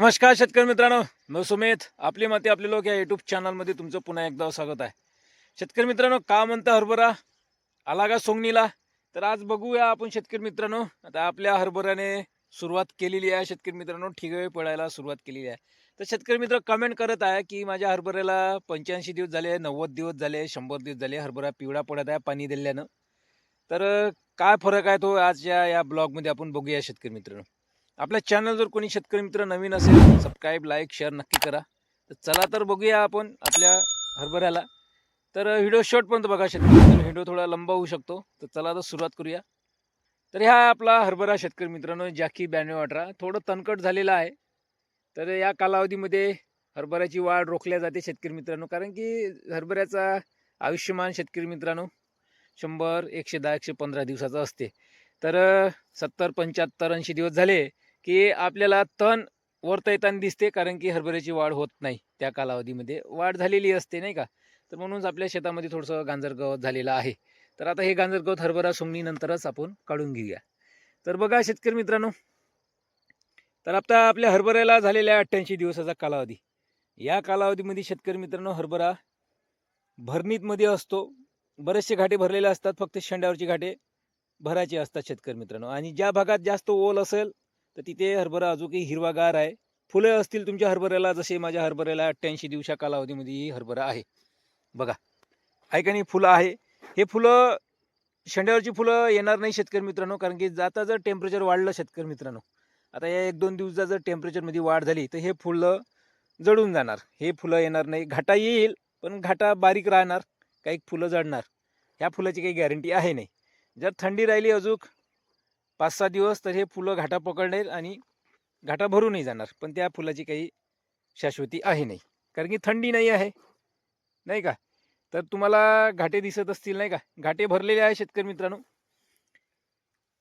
नमस्कार शेतकरी मित्रांनो, मी सुमित. आपली माती आपले लोक या यूट्यूब चॅनलमध्ये तुमचं पुन्हा एकदा स्वागत आहे. शेतकरी मित्रांनो, का म्हणता हरभरा आला का सोंगणीला? तर आज बघूया आपण शेतकरी मित्रांनो. आता आपल्या हरभऱ्याने सुरुवात केलेली आहे शेतकरी मित्रांनो, ठिगळे पडायला सुरुवात केलेली आहे. तर शेतकरी मित्र कमेंट करत आहे की माझ्या हरभऱ्याला 85 दिवस झाले, 90 दिवस झाले, 100 दिवस झाले, हरभरा पिवळा पडत आहे पाणी दिल्यानं. तर काय फरक आहे तो आजच्या या ब्लॉगमध्ये आपण बघूया शेतकरी मित्रांनो. आपल्या चॅनल जर कोणी शेतकरी मित्र नवीन असेल, सबस्क्राईब, लाईक, शेअर नक्की करा. तर चला तर बघूया आपण आपल्या हरभऱ्याला. तर व्हिडिओ शेवटपर्यंत बघा शेतकरी मित्रांनो, व्हिडिओ थोडा लंबा होऊ शकतो. तर चला तर सुरुवात करूया. तर ह्या आपला हरभरा शेतकरी मित्रांनो जॅकी 9218 थोडं तणकट झालेला आहे. तर या कालावधीमध्ये हरभऱ्याची वाढ रोखल्या जाते शेतकरी मित्रांनो, कारण की हरभऱ्याचा आयुष्यमान शेतकरी मित्रांनो 100, 110, 115 दिवसाचा असते. तर 70, 75, 80 दिवस झाले की आपल्याला तण वरता येताना दिसते, कारण की हरभऱ्याची वाढ होत नाही. त्या कालावधीमध्ये वाढ झालेली असते नाही का. तर म्हणूनच आपल्या शेतामध्ये थोडंसं गांजर गवत झालेलं आहे. तर आता हे गांजर गवत हरभरा सोंगणीनंतरच आपण काढून घेऊया. तर बघा शेतकरी मित्रांनो, तर आता आपल्या हरभऱ्याला झालेल्या 88 दिवसाचा कालावधी. या कालावधीमध्ये शेतकरी मित्रांनो हरभरा भरणीतमध्ये असतो. बरेचसे घाटे भरलेले असतात, फक्त शेंड्यावरची घाटे भरायचे असतात शेतकरी मित्रांनो. आणि ज्या भागात जास्त ओल असेल तर तिथे हरभरा अजूनही हिरवागार आहे. फुलं असतील तुमच्या हरभऱ्याला, जसे माझ्या हरभऱ्याला 88 दिवसा कालावधीमध्ये ही हरभरा आहे. बघा, आहे का नाही, फुलं आहे. हे फुलं, शेंड्यावरची फुलं येणार नाही शेतकरी मित्रांनो, कारण की जाता जर टेम्परेचर वाढलं शेतकरी मित्रांनो, आता या 1-2 दिवसात जर टेम्परेचरमध्ये वाढ झाली तर हे फुलं जळून जाणार. हे फुलं येणार नाही. घाटा येईल, पण घाटा बारीक राहणार, काही फुलं जळणार. ह्या फुलाची काही गॅरंटी आहे नाही. जर थंडी राहिली अजून 5-6 दिवस तर हे फुलं घाटा पकडणार आणि घाटा भरूनही जाणार, पण त्या फुलाची काही शाश्वती आहे नाही, कारण की थंडी नाही आहे नाही का. तर तुम्हाला घाटे दिसत असतील नाही का, घाटे भरलेले आहे शेतकरी मित्रांनो.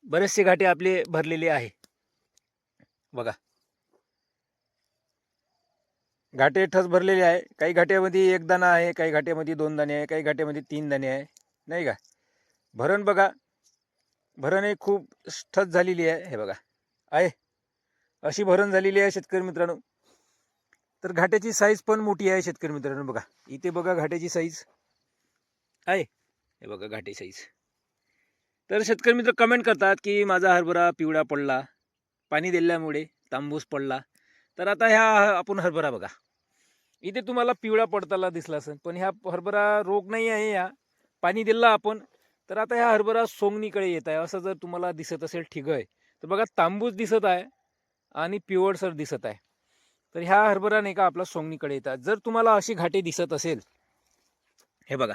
बरेचसे घाटे आपले भरलेले आहे. बघा, घाटे ठस भरलेले आहे. काही घाट्यामध्ये 1 दाणा आहे, काही घाट्यामध्ये 2 दाणे आहे, काही घाट्यामध्ये 3 दाणे आहे नाही का. भरण बघा, भरण हे खूप ठस झालेली आहे. हे बघा, आहे अशी भरण झालेली आहे शेतकरी मित्रांनो. तर घाट्याची साईज पण मोठी आहे शेतकरी मित्रांनो. बघा, इथे बघा घाट्याची साईज आहे. हे बघा घाटे साईज. तर शेतकरी मित्र कमेंट करतात की माझा हरभरा पिवळा पडला, पाणी दिल्यामुळे तांबूस पडला. तर आता ह्या आपण हरभरा बघा, इथे तुम्हाला पिवळा पडताना दिसला असेल, पण ह्या हरभरा रोग नाही आहे. ह्या पाणी दिलं आपण, तर आता ह्या हरभरा सोंगणीकडे येत आहे. असं जर तुम्हाला दिसत असेल ठीक आहे, तर बघा तांबूस दिसत आहे आणि पिवळसर दिसत आहे. तर ह्या हरभरा नाही का आपला सोंगणीकडे येतात. जर तुम्हाला अशी घाटे दिसत असेल, हे बघा,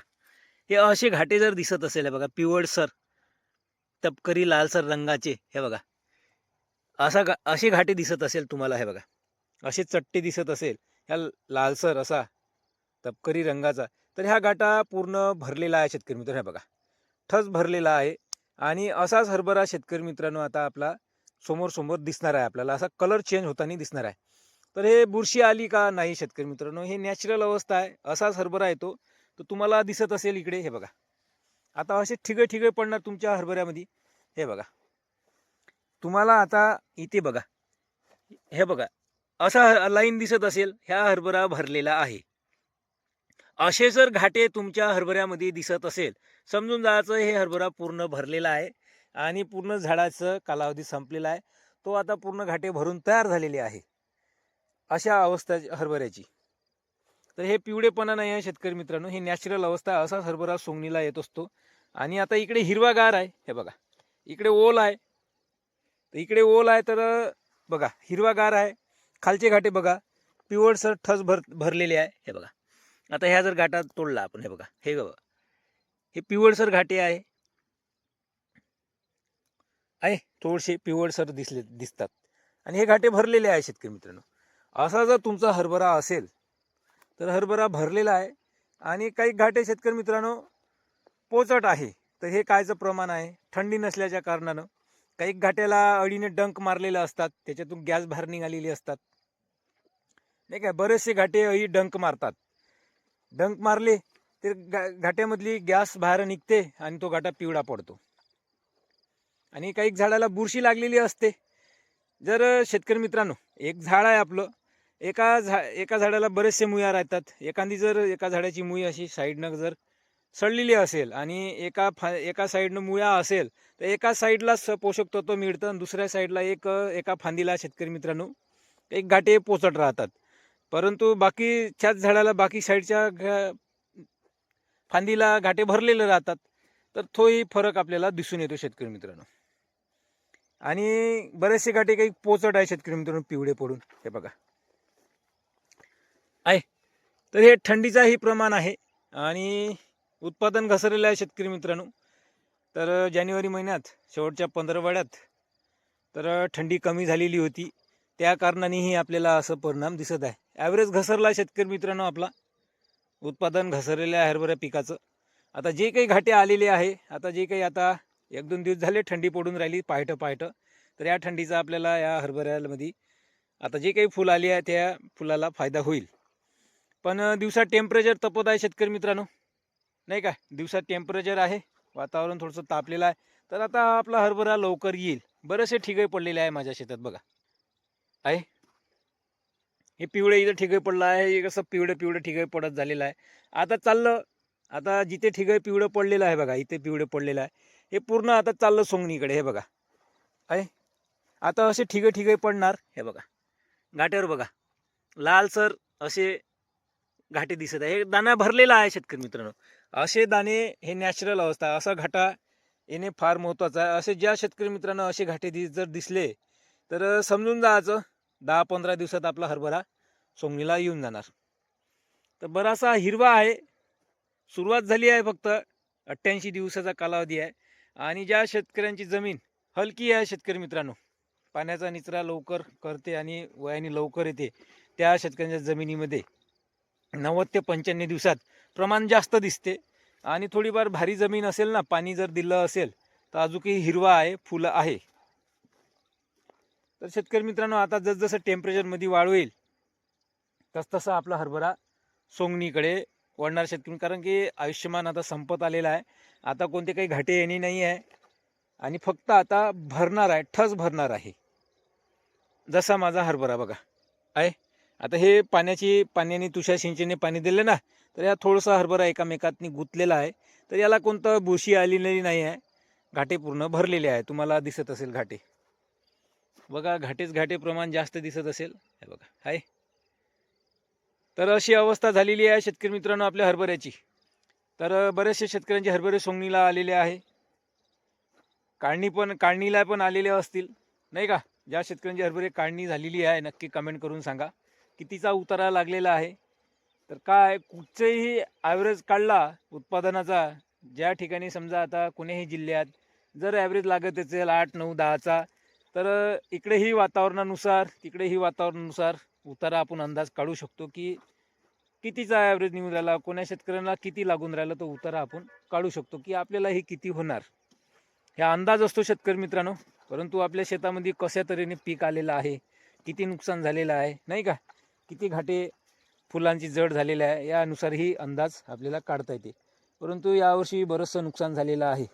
हे असे घाटे जर दिसत असेल, हे बघा पिवळसर तपकरी लालसर रंगाचे, हे बघा असे घाटे दिसत असेल तुम्हाला, हे बघा असे चट्टे दिसत असेल ह्या लालसर असा तपकरी रंगाचा, तर ह्या घाटा पूर्ण भरलेला आहे शेतकरी मित्र. हे बघा ठस भरलेला आहे. आणि असाच हरभरा शेतकरी मित्रांनो आता आपला समोर समोर दिसणार आहे. आपल्याला असा कलर चेंज होताना दिसणार आहे. तर हे बुरशी आली का नाही शेतकरी मित्रांनो, हे नॅचरल अवस्था आहे. असाच हरभरा येतो. तर तुम्हाला दिसत असेल इकडे, हे बघा आता असे ठिगे ठिगे पडणार तुमच्या हरभऱ्यामध्ये. हे बघा, तुम्हाला आता इथे बघा, हे बघा असा लाईन दिसत असेल, ह्या हरभरा भरलेला आहे. असे जर घाटे तुमच्या हरभऱ्यामध्ये दिसत असेल, समजून जायचं हे हरभरा पूर्ण भरलेला आहे आणि पूर्ण झाडाचं कालावधी संपलेला आहे. तो आता पूर्ण घाटे भरून तयार झालेले आहे, अशा अवस्था हरभऱ्याची. तर हे पिवळेपणा नाही आहे शेतकरी मित्रांनो, ही नॅचरल अवस्था. असाच हरभरा सोंगणीला येत असतो. आणि आता इकडे हिरवागार आहे. हे बघा, इकडे ओल आहे, तर इकडे ओल आहे तर बघा हिरवागार आहे. खालचे घाटे बघा पिवळसर ठस भरलेले आहे. हे बघा, आता ह्या जर घाटात तोडला आपण, हे बघा, हे बघा हे पिवळसर घाटे आहे. थोडेसे पिवळसर दिसतात आणि हे घाटे भरलेले आहे शेतकरी मित्रांनो. असा जर तुमचा हरभरा असेल तर हरभरा भरलेला आहे. आणि काही घाटे शेतकरी मित्रांनो पोचट आहे. तर हे कायचं प्रमाण आहे, थंडी नसल्याच्या कारणानं काही घाट्याला अळीने डंक मारलेले असतात, त्याच्यातून गॅस बाहेर निघालेली असतात नाही का. बरेचसे घाटे अळी डंक मारतात. डंक मारले तर घाट्यामधली गॅस बाहेर निघते आणि तो घाटा पिवळा पडतो. आणि काही झाडाला बुरशी लागलेली असते, जर शेतकरी मित्रांनो, एक झाड आहे आपलं, एका झाडाला बरेचसे मुळ्या राहतात. एखादी जर एका झाडाची मुळी अशी साईडनं जर सडलेली असेल आणि एका साईडनं मुळ्या असेल, तर एका साईडला पोषक तत्व मिळतं आणि दुसऱ्या साईडला एका फांदीला शेतकरी मित्रांनो एक गाठे पोचट राहतात. परंतु बाकीच्याच झाडाला बाकी साईडच्या फांदीला गाठे भरलेले राहतात. तर तोही फरक आपल्याला दिसून येतो शेतकरी मित्रांनो. आणि बरेचसे गाठे काही पोचट आहे शेतकरी मित्रांनो, पिवळे पडून हे बघा आहे. तर हे थंडीचाही प्रमाण आहे आणि उत्पादन घसरलेलं आहे शेतकरी मित्रांनो. तर जानेवारी महिन्यात शेवटच्या 15 तर थंडी कमी झालेली होती. त्या कारणानेही आपल्याला असं परिणाम दिसत आहे. ॲव्हरेज घसरला शेतकरी मित्रांनो आपला, उत्पादन घसरलेलं आहे हरभरा पिकाचं. आता जे काही घाटे आलेले आहे, आता 1-2 दिवस झाले थंडी पडून राहिली पायटं. तर या थंडीचा आपल्याला या हरभऱ्यामध्ये आता जे काही फुल आली आहे त्या फुलाला फायदा होईल. पण दिवसात टेम्परेचर तपत आहे शेतकरी मित्रांनो, नाही का. दिवसात टेम्परेचर आहे, वातावरण थोडंसं तापलेलं आहे. तर आता आपला हरभरा लवकर येईल. बरेचसे ठिगळे पडलेले आहे माझ्या शेतात बघा आहे. हे पिवळे इथं ठिगळे पडलं आहे, हे कसं पिवळे ठिगळे पडत झालेलं आहे. आता जिथे ठिगळे पिवळं पडलेलं आहे बघा, इथे पिवळे पडलेलं आहे, हे पूर्ण आता चाललं सोंगणीकडे हे बघा आहे. आता असे ठिगळे पडणार हे बघा, घाट्यावर बघा लालसर असे घाटे दिसत आहे. हे दाणा भरलेला आहे शेतकरी मित्रांनो. असे दाणे हे नॅचरल अवस्था, असा घाटा येणे फार महत्त्वाचं आहे. असे ज्या शेतकरी मित्रांनो असे घाटे जर दिसले तर समजून जायचं 10-15 दिवसात आपला हरभरा सोंगणीला येऊन जाणार. तर बराचसा हिरवा आहे, सुरुवात झाली आहे. फक्त 88 दिवसाचा कालावधी आहे. आणि ज्या शेतकऱ्यांची जमीन हलकी आहे शेतकरी मित्रांनो, पाण्याचा निचरा लवकर करते आणि वयाने लवकर येते, त्या शेतकऱ्यांच्या जमिनीमध्ये 90 ते 95 दिवसात प्रमाण जास्त दिसते. आणि थोडीफार भारी जमीन असेल ना, पाणी जर दिलं असेल तर अजूनही हिरवा आहे, फुलं आहे. तर शेतकरी मित्रांनो, आता जसजसं टेम्परेचरमध्ये वाढ होईल तसतसं आपला हरभरा सोंगणीकडे वळणार शेतकरी. कारण की आयुष्यमान आता संपत आलेला आहे. आता कोणते काही घाटे येणे नाही आहे आणि फक्त आता भरणार आहे, ठस भरणार आहे. जसा माझा हरभरा बघा आहे. आता हे पाण्याने तुषार सिंचनने पाणी दिलं ना, तर या थोडंसं हरभरा एकामेकातनी गुंतलेला आहे. तर याला कोणतं बुरशी आलेली नाही आहे. घाटे पूर्ण भरलेले आहे. तुम्हाला दिसत असेल घाटे बघा, घाटे प्रमाण जास्त दिसत असेल हे बघा आहे. तर अशी अवस्था झालेली आहे शेतकरी मित्रांनो आपल्या हरभऱ्याची. तर बरेचसे शेतकऱ्यांचे हरभरे सोंगणीला आलेले आहे, काढणीला पण आलेले असतील, नाही का. ज्या शेतकऱ्यांची हरभरे काढणी झालेली आहे नक्की कमेंट करून सांगा कितीचा उतारा लागलेला आहे. तर काय कुठचेही ॲव्हरेज काढला उत्पादनाचा, ज्या ठिकाणी समजा आता कोणत्याही जिल्ह्यात जर ॲव्हरेज लागत असेल 8, 9, 10चा, तर इकडेही वातावरणानुसार उतारा आपण अंदाज काढू शकतो की कितीचा ॲव्हरेज निघून राहिला, कोण्या शेतकऱ्यांना किती लागून राहिला, तो उतारा आपण काढू शकतो की आपल्याला हे किती होणार. हा अंदाज असतो शेतकरी मित्रांनो. परंतु आपल्या शेतामध्ये कशा तऱ्हेने पीक आलेलं आहे, किती नुकसान झालेलं आहे, नाही का, किती घाटे फुलांची जड झालेली आहे, यानुसारही अंदाज आपल्याला काढता येते. परंतु यावर्षी बरंचसं नुकसान झालेलं आहे.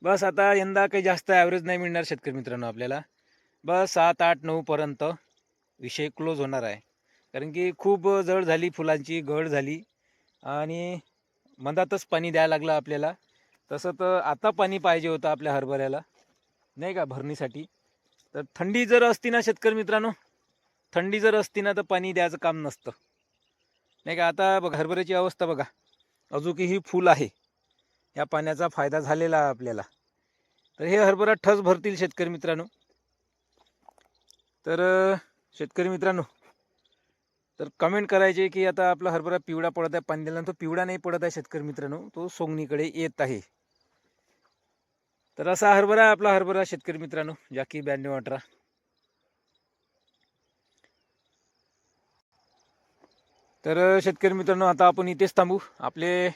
बस आता यंदा काही जास्त ॲव्हरेज नाही मिळणार शेतकरी मित्रांनो आपल्याला. बस 7, 8, 9 पर्यंत विषय क्लोज होणार आहे. कारण की खूप जड झाली, फुलांची गळ झाली आणि मधातच पाणी द्यायला लागलं आपल्याला. तसं तर आता पाणी पाहिजे होतं आपल्या हरभऱ्याला, नाही का, भरणीसाठी. तर थंडी जर असती ना शेतकरी मित्रांनो, तर पाणी द्यायचं काम नसतं, नाही का. आता बघा हरभऱ्याची अवस्था बघा, अजूनही फुल आहे. या पाण्याचा फायदा झालेला आहे आपल्याला. तर हे हरभरा ठस भरतील शेतकरी मित्रांनो. तर शेतकरी मित्रांनो, तर कमेंट करायचे की आता आपला हरभरा पिवळा पडत आहे, पाणी दिल्यानंतर पिवळा नाही पडत आहे शेतकरी मित्रांनो, तो सोंगणीकडे येत आहे. तर असा हरभरा आपला हरभरा शेतकरी मित्रांनो, जाकी 9218. तर शेतकरी मित्रांनो, आता आपण इथेच थांबू. आपले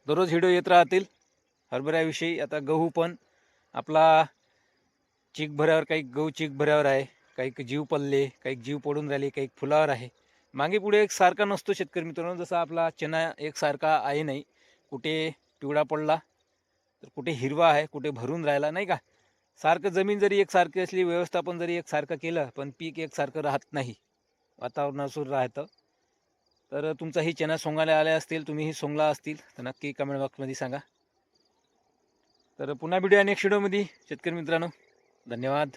दररोज व्हिडिओ येत राहतील हरभऱ्याविषयी. आता गहू पण आपला चीक भऱ्यावर, काही गहू चीक भऱ्यावर आहे, काही जीव पडले, काही जीव पडून राहिले, काही फुलावर आहे. मागे पुढे एक सारखा नसतो शेतकरी मित्रांनो. जसा आपला चना एकसारखा आहे नाही, कुठे पिवळा पडला तर कुठे हिरवा आहे, कुठे भरून राहिला, नाही का. सारखं जमीन जरी एकसारखी असली, व्यवस्थापन जरी एकसारखं केलं, पण पीक एकसारखं राहत नाही. वातावरणानुसार राहतं. तर तुमचाही चणा सोंगायला आले असतील, तुम्हीही सोंगला असतील, तर नक्की कमेंट बॉक्समध्ये सांगा. तर पुन्हा भेटूया नेक्स्ट व्हिडिओमध्ये शेतकरी मित्रांनो. धन्यवाद.